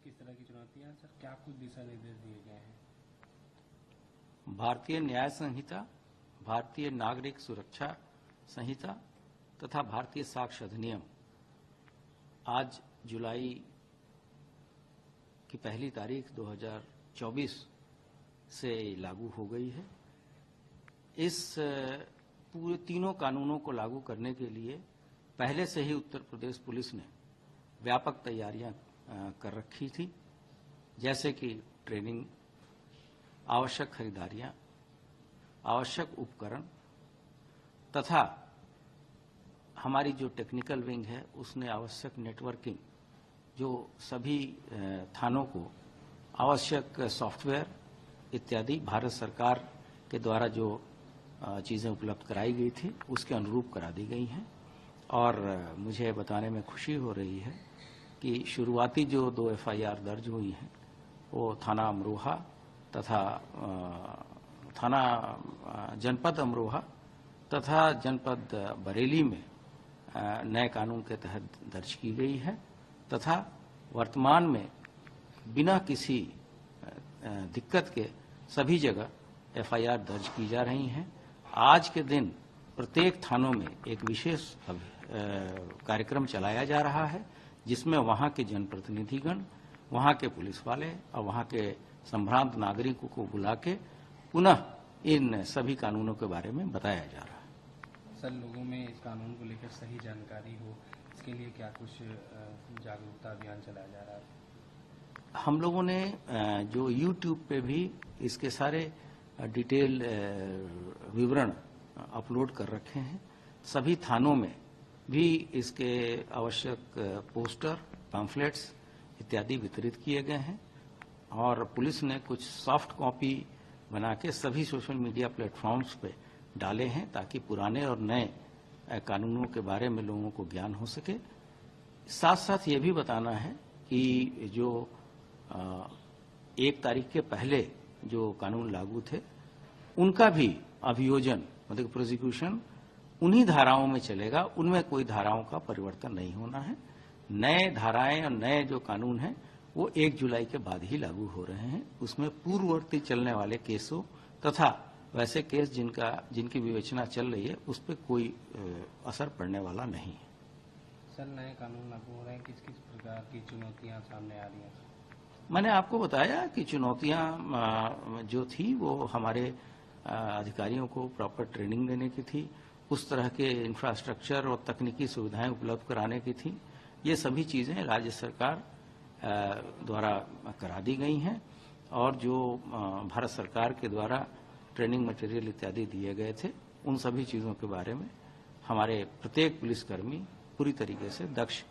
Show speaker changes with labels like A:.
A: किस तरह की चुनौतियां सर, क्या कुछ दिशा निर्देश दिए गए हैं?
B: भारतीय न्याय संहिता, भारतीय नागरिक सुरक्षा संहिता तथा भारतीय साक्ष्य अधिनियम आज जुलाई की पहली तारीख 2024 से लागू हो गई है। इस पूरे तीनों कानूनों को लागू करने के लिए पहले से ही उत्तर प्रदेश पुलिस ने व्यापक तैयारियां कर रखी थी, जैसे कि ट्रेनिंग, आवश्यक खरीदारियां, आवश्यक उपकरण तथा हमारी जो टेक्निकल विंग है उसने आवश्यक नेटवर्किंग, जो सभी थानों को आवश्यक सॉफ्टवेयर इत्यादि भारत सरकार के द्वारा जो चीज़ें उपलब्ध कराई गई थी उसके अनुरूप करा दी गई हैं। और मुझे बताने में खुशी हो रही है कि शुरुआती जो 2 FIR दर्ज हुई हैं वो थाना अमरोहा तथा थाना जनपद अमरोहा तथा जनपद बरेली में नए कानून के तहत दर्ज की गई है तथा वर्तमान में बिना किसी दिक्कत के सभी जगह FIR दर्ज की जा रही हैं। आज के दिन प्रत्येक थानों में एक विशेष कार्यक्रम चलाया जा रहा है, जिसमें वहां के जनप्रतिनिधिगण, वहां के पुलिस वाले और वहां के संभ्रांत नागरिकों को बुला के पुनः इन सभी कानूनों के बारे में बताया जा रहा है।
A: सर, लोगों में इस कानून को लेकर सही जानकारी हो, इसके लिए क्या कुछ जागरूकता अभियान चलाया जा रहा है?
B: हम लोगों ने जो YouTube पे भी इसके सारे डिटेल विवरण अपलोड कर रखे हैं। सभी थानों में भी इसके आवश्यक पोस्टर, पैम्फलेट्स इत्यादि वितरित किए गए हैं और पुलिस ने कुछ सॉफ्ट कॉपी बना के सभी सोशल मीडिया प्लेटफॉर्म्स पे डाले हैं ताकि पुराने और नए कानूनों के बारे में लोगों को ज्ञान हो सके। साथ साथ ये भी बताना है कि जो 1 तारीख के पहले जो कानून लागू थे उनका भी अभियोजन मतलब प्रोसिक्यूशन उन्हीं धाराओं में चलेगा, उनमें कोई धाराओं का परिवर्तन नहीं होना है। नए धाराएं और नए जो कानून हैं वो 1 जुलाई के बाद ही लागू हो रहे हैं। उसमें पूर्ववर्ती चलने वाले केसों तथा वैसे केस जिनकी विवेचना चल रही है उस पर कोई असर पड़ने वाला नहीं है।
A: सर, नए कानून लागू हो रहे हैं, किस किस प्रकार की चुनौतियां सामने आ रही हैं?
B: मैंने आपको बताया कि चुनौतियां जो थी वो हमारे अधिकारियों को प्रॉपर ट्रेनिंग देने की थी, उस तरह के इंफ्रास्ट्रक्चर और तकनीकी सुविधाएं उपलब्ध कराने की थी। ये सभी चीज़ें राज्य सरकार द्वारा करा दी गई हैं और जो भारत सरकार के द्वारा ट्रेनिंग मटेरियल इत्यादि दिए गए थे उन सभी चीज़ों के बारे में हमारे प्रत्येक पुलिसकर्मी पूरी तरीके से दक्ष